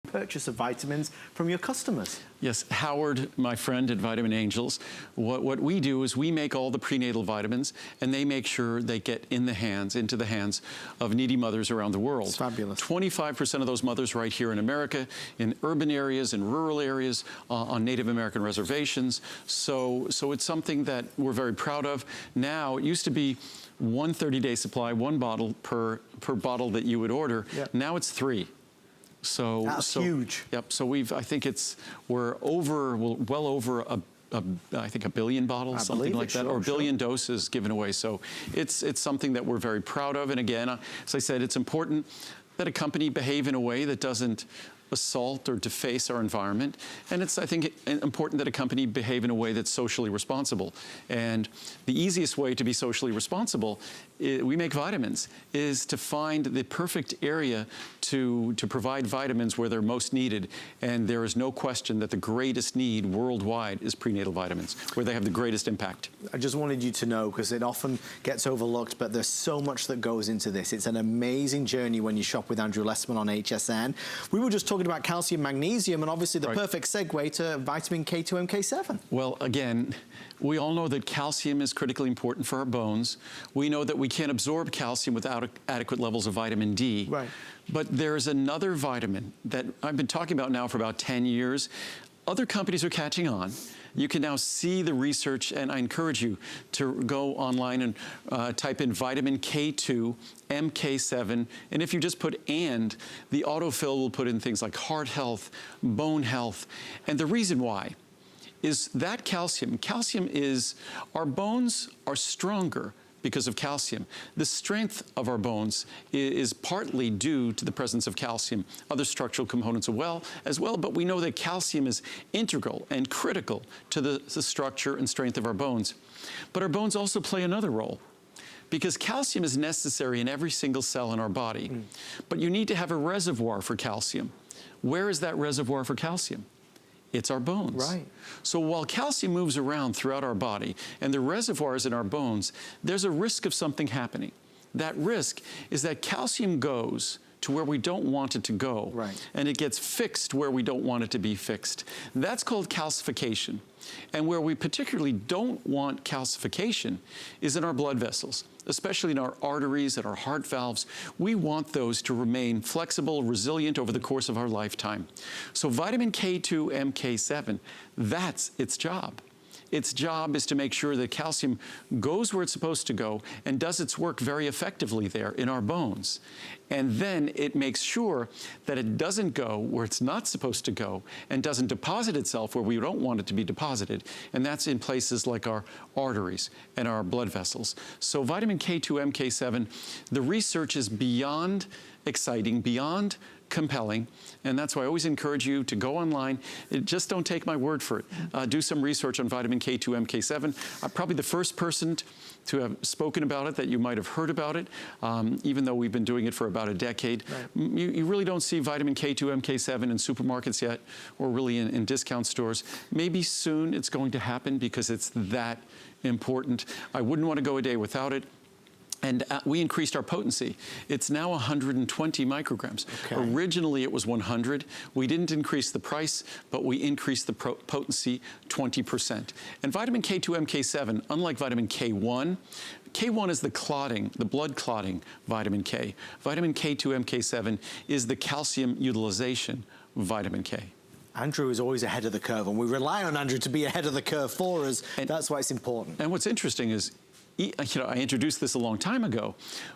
purchase of vitamins from your customers. Yes, Howard, my friend at Vitamin Angels, what we do is we make all the prenatal vitamins, and they make sure they get into the hands of needy mothers around the world. It's fabulous. 25% of those mothers right here in America, in urban areas, in rural areas, on Native American reservations. So it's something that we're very proud of. Now, it used to be one 30-day supply, one bottle per bottle that you would order. Yep. Now it's 3. That's huge. Yep. So I think we're well over I think a billion bottles, something like that, or a billion doses given away. So it's something that we're very proud of. And again, as I said, it's important that a company behave in a way that doesn't assault or deface our environment. And it's, I think, important that a company behave in a way that's socially responsible. And the easiest way to be socially responsible, we make vitamins, is to find the perfect area to provide vitamins where they're most needed. And there is no question that the greatest need worldwide is prenatal vitamins, where they have the greatest impact. I just wanted you to know, because it often gets overlooked, but there's so much that goes into this. It's an amazing journey when you shop with Andrew Lessman on HSN. We were just talking about calcium, magnesium, and obviously the perfect segue to vitamin K2 MK7. Well, again, we all know that calcium is critically important for our bones. We know that we can't absorb calcium without adequate levels of vitamin D. Right. But there's another vitamin that I've been talking about now for about 10 years. Other companies are catching on. You can now see the research, and I encourage you to go online and type in Vitamin K2 MK7, and if you just put "and," the autofill will put in things like heart health, bone health, and the reason why is that calcium is, our bones are stronger because of calcium. The strength of our bones is partly due to the presence of calcium, other structural components as well, but we know that calcium is integral and critical to the structure and strength of our bones. But our bones also play another role, because calcium is necessary in every single cell in our body. But you need to have a reservoir for calcium. Where is that reservoir for calcium? It's our bones. Right. So while calcium moves around throughout our body and the reservoir is in our bones, there's a risk of something happening. That risk is that calcium goes to where we don't want it to go. Right. And it gets fixed where we don't want it to be fixed. That's called calcification. And where we particularly don't want calcification is in our blood vessels, especially in our arteries and our heart valves. We want those to remain flexible, resilient over the course of our lifetime. So vitamin K2 MK7, that's its job. Its job is to make sure that calcium goes where it's supposed to go and does its work very effectively there in our bones. And then it makes sure that it doesn't go where it's not supposed to go and doesn't deposit itself where we don't want it to be deposited. And that's in places like our arteries and our blood vessels. So vitamin K2 MK7, the research is beyond exciting, beyond compelling, and that's why I always encourage you to go online. Just don't take my word for it. Do some research on vitamin K2 MK7. I'm probably the first person to have spoken about it that you might have heard about it, even though we've been doing it for about a decade. Right. You really don't see vitamin K2 MK7 in supermarkets yet, or really in discount stores. Maybe soon it's going to happen because it's that important. I wouldn't want to go a day without it. And we increased our potency. It's now 120 micrograms. Okay. Originally, it was 100. We didn't increase the price, but we increased the potency 20%. And vitamin K2 MK7, unlike vitamin K1, K1 is the clotting, the blood clotting vitamin K. Vitamin K2 MK7 is the calcium utilization vitamin K. Andrew is always ahead of the curve, and we rely on Andrew to be ahead of the curve for us. And that's why it's important. And what's interesting is, I introduced this a long time ago,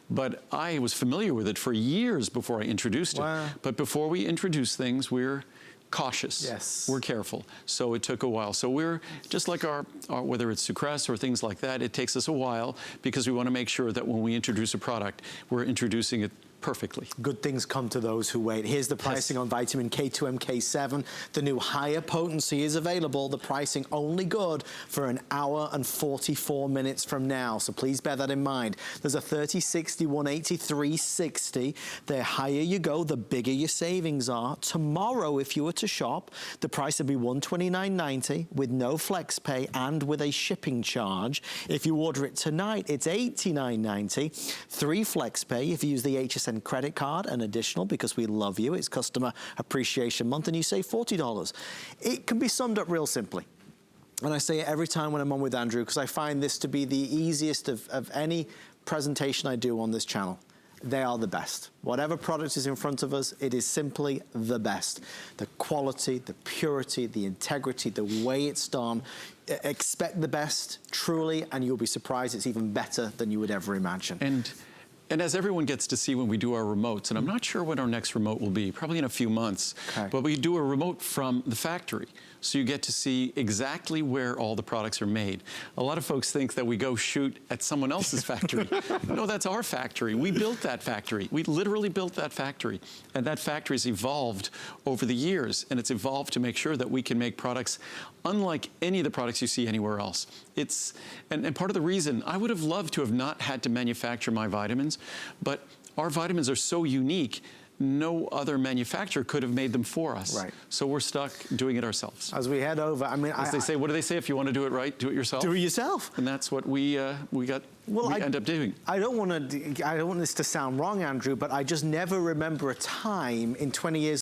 but I was familiar with it for years before I introduced it. But before we introduce things, we're cautious. Yes. We're careful. So it took a while. So we're just like our whether it's Sucress or things like that, it takes us a while because we want to make sure that when we introduce a product, we're introducing it perfectly. Good things come to those who wait. Here's the pricing on vitamin K2 MK7. The new higher potency is available. The pricing only good for an hour and 44 minutes from now. So please bear that in mind. There's a 30, 60, 180, 360. The higher you go, the bigger your savings are. Tomorrow, if you were to shop, the price would be $129.90 with no flex pay and with a shipping charge. If you order it tonight, it's $89.90. 3 flex pay if you use the HSN 10% credit card, an additional, because we love you. It's Customer Appreciation Month, and you save $40. It can be summed up real simply. And I say it every time when I'm on with Andrew, because I find this to be the easiest of any presentation I do on this channel. They are the best. Whatever product is in front of us, it is simply the best. The quality, the purity, the integrity, the way it's done. Expect the best, truly, and you'll be surprised it's even better than you would ever imagine. And as everyone gets to see when we do our remotes, and I'm not sure when our next remote will be, probably in a few months, but we do a remote from the factory. So you get to see exactly where all the products are made. A lot of folks think that we go shoot at someone else's factory. No, that's our factory. We built that factory. We literally built that factory. And that factory's evolved over the years, and it's evolved to make sure that we can make products unlike any of the products you see anywhere else. And part of the reason, I would have loved to have not had to manufacture my vitamins, but our vitamins are so unique, no other manufacturer could have made them for us. Right. So we're stuck doing it ourselves. As we head over, I mean, as they say, what do they say? If you want to do it right, do it yourself. Do it yourself. And that's what we end up doing. I don't want this to sound wrong, Andrew, but I just never remember a time in 20 years